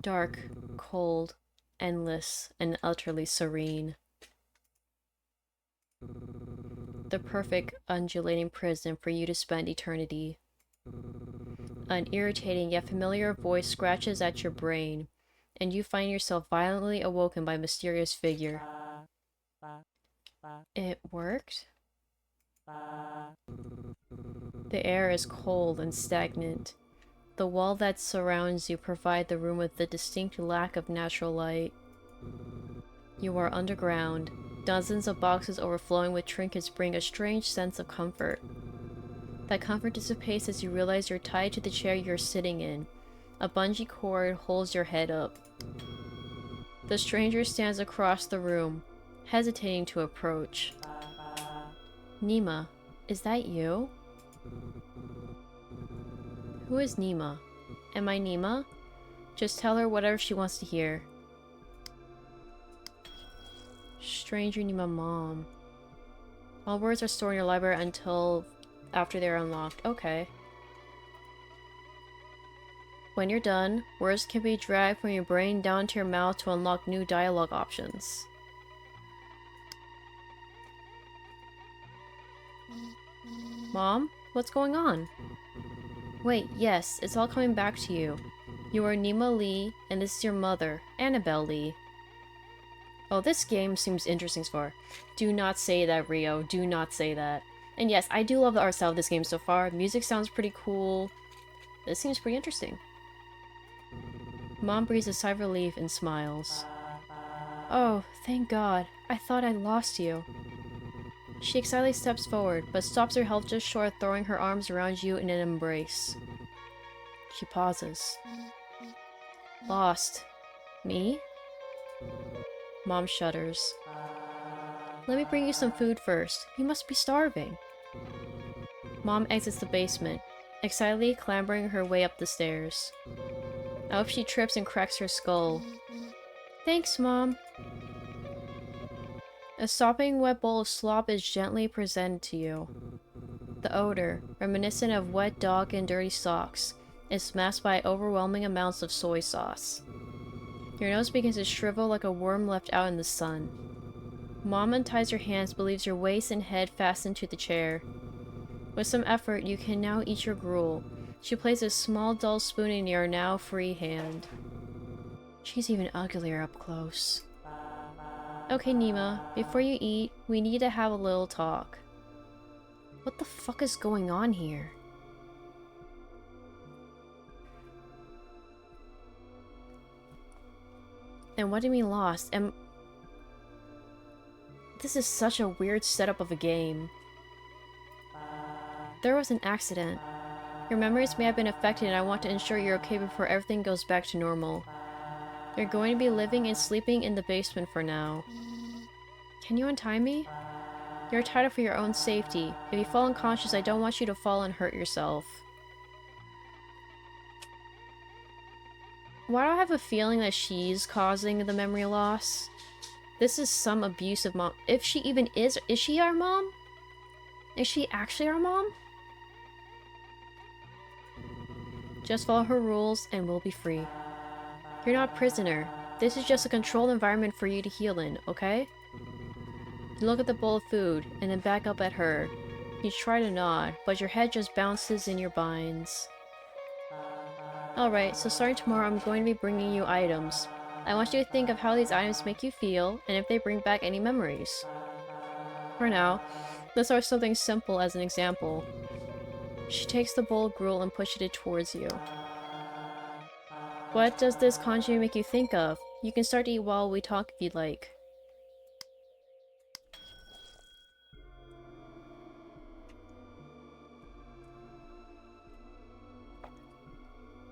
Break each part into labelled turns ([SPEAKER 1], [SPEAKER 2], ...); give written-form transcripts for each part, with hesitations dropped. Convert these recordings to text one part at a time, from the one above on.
[SPEAKER 1] Dark, cold, endless, and utterly serene. The perfect undulating prison for you to spend eternity. An irritating yet familiar voice scratches at your brain, and you find yourself violently awoken by a mysterious figure. It worked? The air is cold and stagnant. The wall that surrounds you provides the room with a distinct lack of natural light. You are underground. Dozens of boxes overflowing with trinkets bring a strange sense of comfort. That comfort dissipates as you realize you're tied to the chair you're sitting in. A bungee cord holds your head up. The stranger stands across the room, hesitating to approach. Nima, is that you? Who is Nima? Am I Nima? Just tell her whatever she wants to hear. Stranger Nima mom. All words are stored in your library until after they are unlocked. Okay. When you're done, words can be dragged from your brain down to your mouth to unlock new dialogue options. Mom? What's going on? Wait, yes, it's all coming back to you. You are Nima Lee, and this is your mother, Annabelle Lee. Oh, this game seems interesting so far. Do not say that, Rio. Do not say that. And yes, I do love the art style of this game so far. Music sounds pretty cool. This seems pretty interesting. Mom breathes a sigh of relief and smiles. Oh, thank God. I thought I'd lost you. She excitedly steps forward, but stops herself just short of throwing her arms around you in an embrace. She pauses. Lost. Me? Mom shudders. Let me bring you some food first. You must be starving. Mom exits the basement, excitedly clambering her way up the stairs. I hope she trips and cracks her skull. Thanks, Mom. A sopping wet bowl of slop is gently presented to you. The odor, reminiscent of wet dog and dirty socks, is masked by overwhelming amounts of soy sauce. Your nose begins to shrivel like a worm left out in the sun. Mom unties your hands but leaves your waist and head fastened to the chair. With some effort, you can now eat your gruel. She places a small dull spoon in your now free hand. She's even uglier up close. Okay, Nima, before you eat, we need to have a little talk. What the fuck is going on here? And what do you mean lost? This is such a weird setup of a game. There was an accident. Your memories may have been affected and I want to ensure you're okay before everything goes back to normal. You're going to be living and sleeping in the basement for now. Can you untie me? You're tied up for your own safety. If you fall unconscious, I don't want you to fall and hurt yourself. Why do I have a feeling that she's causing the memory loss? This is some abusive mom. If she even is she our mom? Is she actually our mom? Just follow her rules and we'll be free. You're not a prisoner. This is just a controlled environment for you to heal in, okay? You look at the bowl of food, and then back up at her. You try to nod, but your head just bounces in your binds. Alright, so starting tomorrow I'm going to be bringing you items. I want you to think of how these items make you feel, and if they bring back any memories. For now, let's start with something simple as an example. She takes the bowl of gruel and pushes it towards you. What does this kanji make you think of? You can start to eat while we talk if you'd like.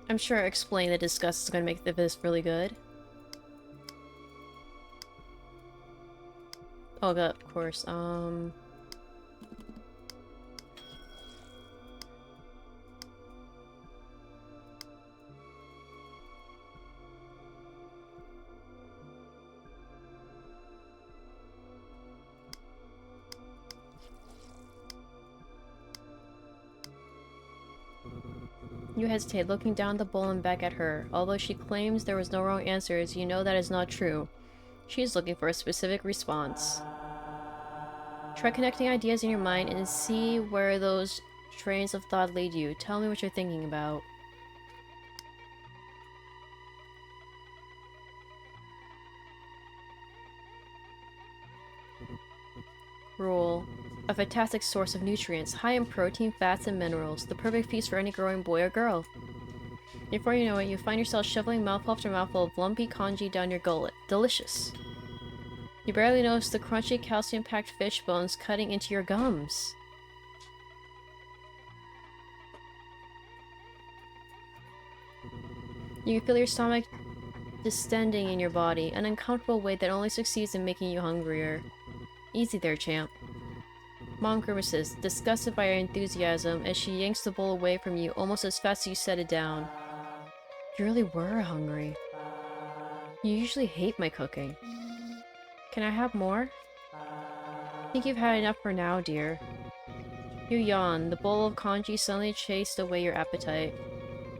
[SPEAKER 1] I'm sure explaining the disgust is going to make this really good. Oh god, of course. You hesitate, looking down the bowl and back at her. Although she claims there was no wrong answers, you know that is not true. She is looking for a specific response. Try connecting ideas in your mind and see where those trains of thought lead you. Tell me what you're thinking about. Gruel. A fantastic source of nutrients, high in protein, fats, and minerals. The perfect feast for any growing boy or girl. Before you know it, you find yourself shoveling mouthful after mouthful of lumpy congee down your gullet. Delicious. You barely notice the crunchy, calcium-packed fish bones cutting into your gums. You can feel your stomach distending in your body, an uncomfortable weight that only succeeds in making you hungrier. Easy there, champ. Mom grimaces, disgusted by your enthusiasm, as she yanks the bowl away from you almost as fast as you set it down. You really were hungry. You usually hate my cooking. Can I have more? I think you've had enough for now, dear. You yawn. The bowl of congee suddenly chased away your appetite.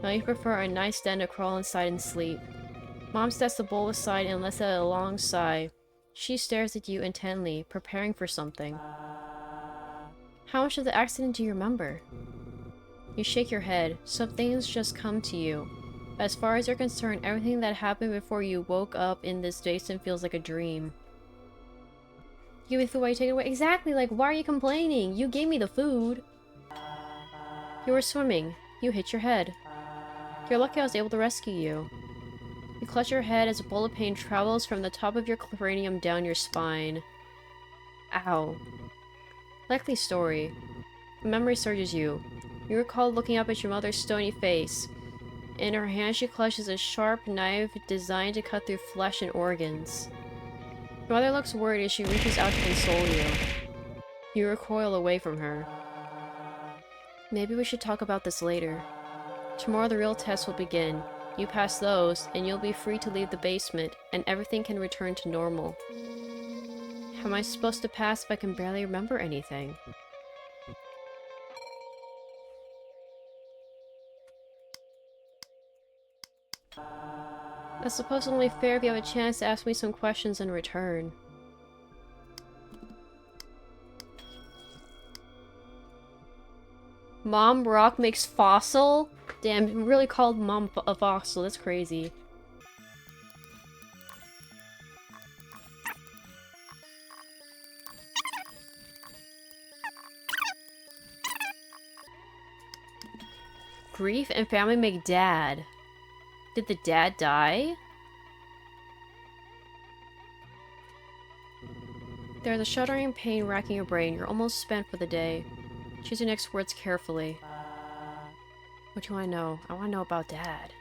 [SPEAKER 1] Now you prefer a nice den to crawl inside and sleep. Mom sets the bowl aside and lets out a long sigh. She stares at you intently, preparing for something. How much of the accident do you remember? You shake your head. Some things just come to you. As far as you're concerned, everything that happened before you woke up in this basin feels like a dream. Give me the food while you take it away. Exactly, like, why are you complaining? You gave me the food. You were swimming. You hit your head. You're lucky I was able to rescue you. You clutch your head as a bolt of pain travels from the top of your cranium down your spine. Ow. Likely story. A memory surges you. You recall looking up at your mother's stony face. In her hand she clutches a sharp knife designed to cut through flesh and organs. Your mother looks worried as she reaches out to console you. You recoil away from her. Maybe we should talk about this later. Tomorrow the real tests will begin. You pass those, and you'll be free to leave the basement, and everything can return to normal. How am I supposed to pass if I can barely remember anything? I suppose it's only fair if you have a chance to ask me some questions in return. Mom Rock makes fossil? Damn, you really called Mom a fossil. That's crazy. Grief and family make dad. Did the dad die? There's a shuddering pain racking your brain. You're almost spent for the day. Choose your next words carefully. What do you want to know? I want to know about Dad.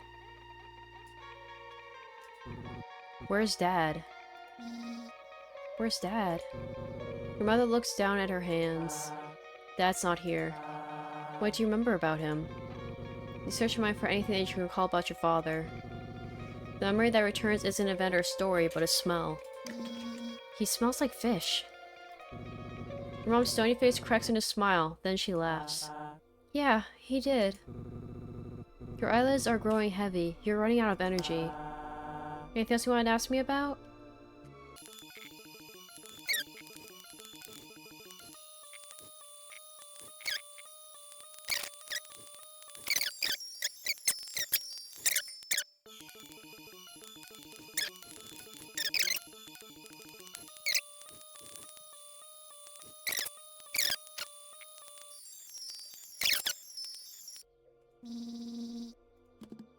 [SPEAKER 1] Where's Dad? Where's Dad? Your mother looks down at her hands. Dad's not here. What do you remember about him? You search your mind for anything that you can recall about your father. The memory that returns isn't an event or a story, but a smell. He smells like fish. Your mom's stony face cracks into a smile, then she laughs. Yeah, he did. Your eyelids are growing heavy. You're running out of energy. Anything else you wanted to ask me about?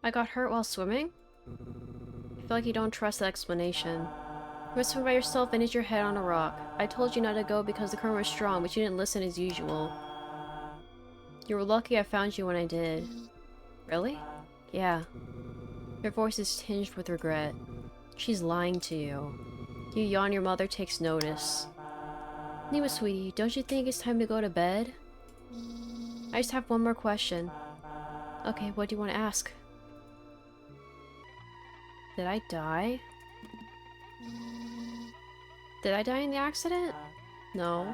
[SPEAKER 1] I got hurt while swimming? I feel like you don't trust the explanation. You were swimming by yourself and hit your head on a rock. I told you not to go because the current was strong, but you didn't listen as usual. You were lucky I found you when I did. Really? Yeah. Your voice is tinged with regret. She's lying to you. You yawn, your mother takes notice. Nima, sweetie, don't you think it's time to go to bed? I just have one more question. Okay, what do you want to ask? Did I die? Did I die in the accident? No.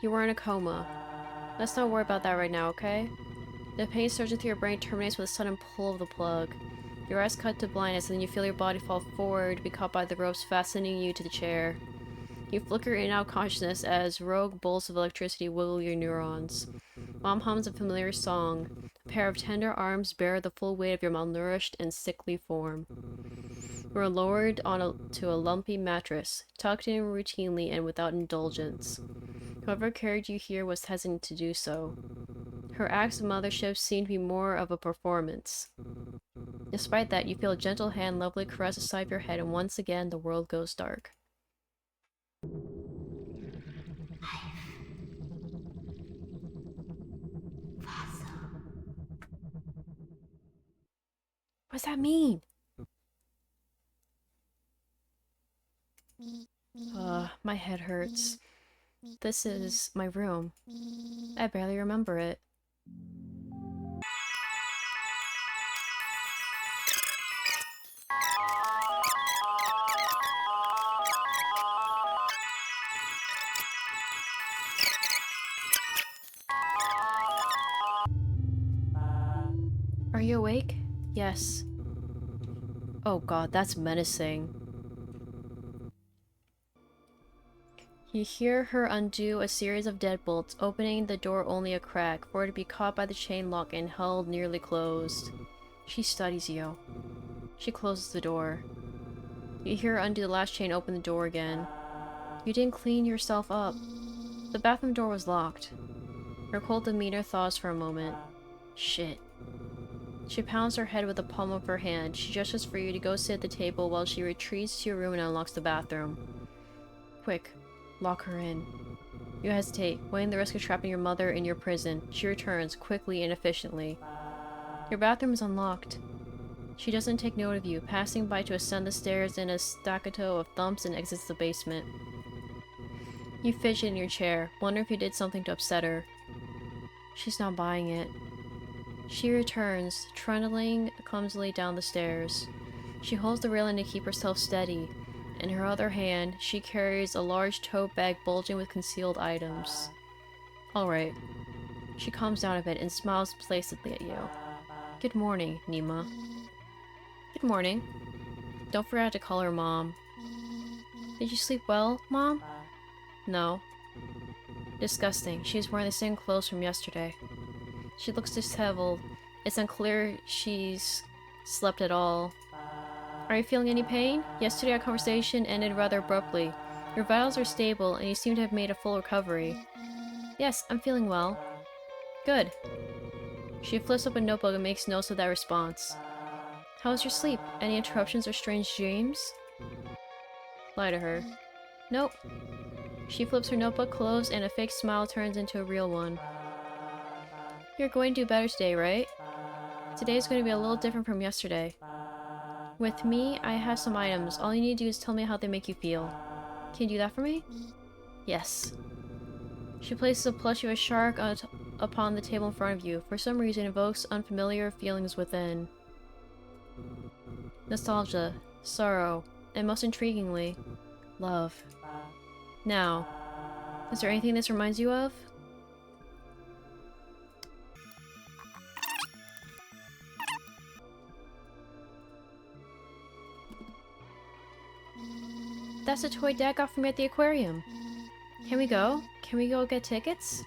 [SPEAKER 1] You were in a coma. Let's not worry about that right now, okay? The pain surging through your brain terminates with a sudden pull of the plug. Your eyes cut to blindness, and then you feel your body fall forward to be caught by the ropes fastening you to the chair. You flicker in and out consciousness as rogue bolts of electricity wiggle your neurons. Mom hums a familiar song. A pair of tender arms bear the full weight of your malnourished and sickly form. You are lowered to a lumpy mattress, tucked in routinely and without indulgence. Whoever carried you here was hesitant to do so. Her acts of mothership seem to be more of a performance. Despite that, you feel a gentle hand lovingly caress the side of your head, and once again the world goes dark. What does that mean? My head hurts. This is my room. I barely remember it. Are you awake? Yes. Oh god, that's menacing. You hear her undo a series of deadbolts, opening the door only a crack, for it to be caught by the chain lock and held nearly closed. She studies you. She closes the door. You hear her undo the last chain, open the door again. You didn't clean yourself up. The bathroom door was locked. Her cold demeanor thaws for a moment. Shit. She pounds her head with the palm of her hand. She gestures for you to go sit at the table while she retreats to your room and unlocks the bathroom. Quick, lock her in. You hesitate, weighing the risk of trapping your mother in your prison. She returns, quickly and efficiently. Your bathroom is unlocked. She doesn't take note of you, passing by to ascend the stairs in a staccato of thumps and exits the basement. You fidget in your chair, wondering if you did something to upset her. She's not buying it. She returns, trundling clumsily down the stairs. She holds the railing to keep herself steady. In her other hand, she carries a large tote bag bulging with concealed items. Alright. She calms down a bit and smiles placidly at you. Good morning, Nima. Good morning. Don't forget to call her Mom. Did you sleep well, Mom? No. Disgusting. She's wearing the same clothes from yesterday. She looks disheveled. It's unclear she's slept at all. Are you feeling any pain? Yesterday our conversation ended rather abruptly. Your vitals are stable, and you seem to have made a full recovery. Yes, I'm feeling well. Good. She flips up a notebook and makes notes of that response. How was your sleep? Any interruptions or strange dreams? Lie to her. Nope. She flips her notebook closed, and a fake smile turns into a real one. You're going to do better today, right? Today is going to be a little different from yesterday. With me, I have some items. All you need to do is tell me how they make you feel. Can you do that for me? Yes. She places a plushie of a shark upon the table in front of you. For some reason, evokes unfamiliar feelings within. Nostalgia, sorrow, and most intriguingly, love. Now, is there anything this reminds you of? That's a toy Dad got for me at the aquarium. Can we go? Can we go get tickets?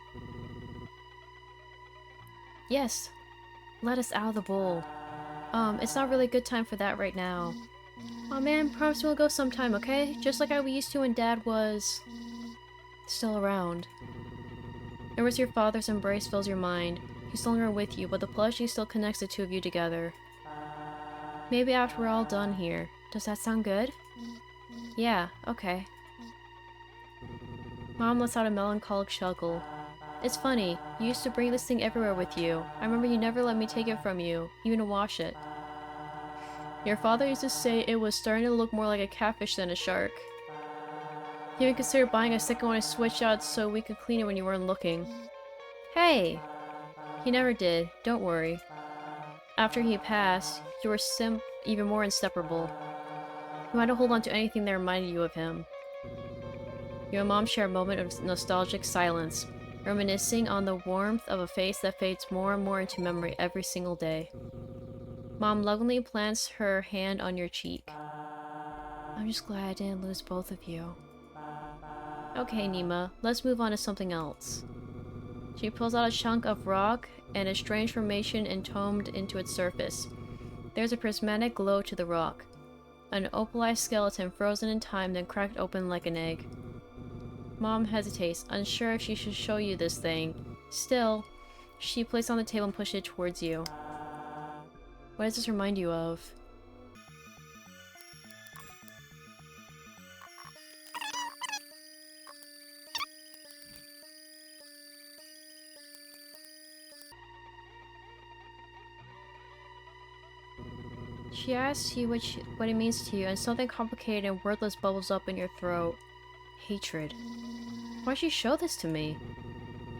[SPEAKER 1] Yes. Let us out of the bowl. It's not really a good time for that right now. Aw man, promise we'll go sometime, okay? Just like we used to when Dad was... still around. Ever since your father's embrace fills your mind. He's no longer with you, but the plushie still connects the two of you together. Maybe after we're all done here. Does that sound good? Yeah, okay. Mom lets out a melancholic chuckle. It's funny, you used to bring this thing everywhere with you. I remember you never let me take it from you, even to wash it. Your father used to say it was starting to look more like a catfish than a shark. He even considered buying a second one to switch out so we could clean it when you weren't looking. Hey! He never did, don't worry. After he passed, you were even more inseparable. You had to hold on to anything that reminded you of him. You and Mom share a moment of nostalgic silence. reminiscing on the warmth of a face that fades more and more into memory every single day. Mom lovingly plants her hand on your cheek. I'm just glad I didn't lose both of you. Okay, Nima, let's move on to something else. She pulls out a chunk of rock and a strange formation entombed into its surface. There's a prismatic glow to the rock. An opalized skeleton frozen in time, then cracked open like an egg. Mom hesitates, unsure if she should show you this thing. Still, she places it on the table and pushes it towards you. What does this remind you of? She asks you what it means to you, and something complicated and wordless bubbles up in your throat. Hatred. Why'd she show this to me?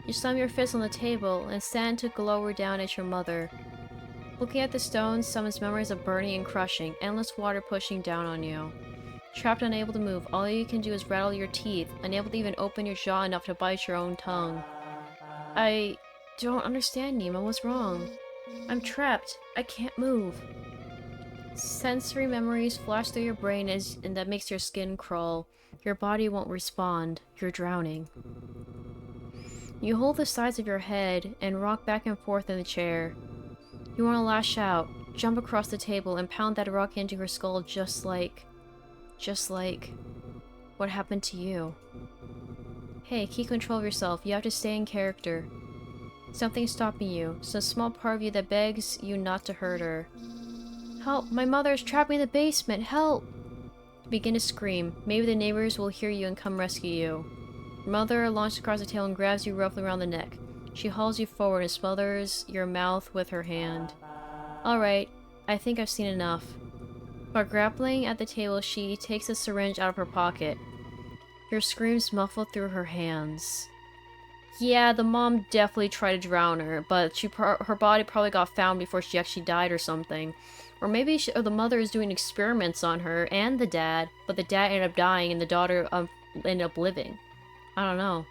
[SPEAKER 1] You slam your fist on the table and stand to glower down at your mother. Looking at the stones summons memories of burning and crushing, endless water pushing down on you. Trapped, unable to move, all you can do is rattle your teeth, unable to even open your jaw enough to bite your own tongue. I don't understand, Nima. What's wrong? I'm trapped. I can't move. Sensory memories flash through your brain and that makes your skin crawl. Your body won't respond. You're drowning. You hold the sides of your head and rock back and forth in the chair. You want to lash out, jump across the table, and pound that rock into her skull just like what happened to you. Hey, keep control of yourself. You have to stay in character. Something's stopping you. Some small part of you that begs you not to hurt her. Help! My mother is trapped me in the basement! Help! You begin to scream. Maybe the neighbors will hear you and come rescue you. Your mother launches across the table and grabs you roughly around the neck. She hauls you forward and smothers your mouth with her hand. Alright, I think I've seen enough. While grappling at the table, she takes a syringe out of her pocket. Your screams muffle through her hands. Yeah, the mom definitely tried to drown her, but her body probably got found before she actually died or something. Or maybe the mother is doing experiments on her and the dad, but the dad ended up dying and the daughter ended up living. I don't know.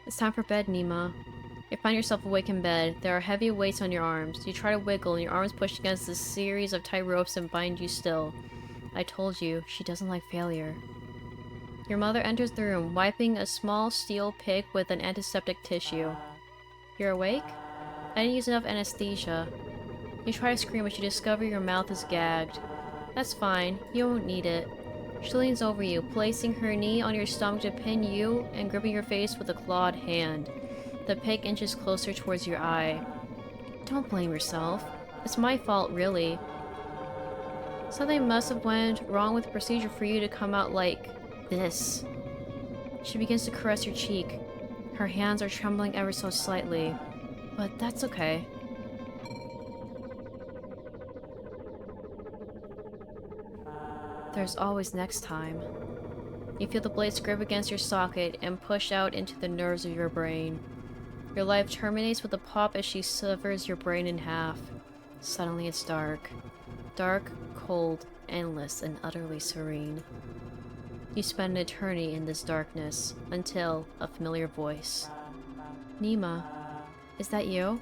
[SPEAKER 1] It's time for bed, Nima. You find yourself awake in bed. There are heavy weights on your arms. You try to wiggle and your arms push against a series of tight ropes and bind you still. I told you, she doesn't like failure. Your mother enters the room, wiping a small steel pick with an antiseptic tissue. You're awake? I didn't use enough anesthesia. You try to scream, but you discover your mouth is gagged. That's fine. You won't need it. She leans over you, placing her knee on your stomach to pin you and gripping your face with a clawed hand. The pick inches closer towards your eye. Don't blame yourself. It's my fault, really. Something must have went wrong with the procedure for you to come out like this. She begins to caress your cheek. Her hands are trembling ever so slightly. But that's okay. There's always next time. You feel the blade scrape against your socket and push out into the nerves of your brain. Your life terminates with a pop as she severs your brain in half. Suddenly it's dark. Dark, cold, endless, and utterly serene. You spend an eternity in this darkness, until a familiar voice. Nima, is that you?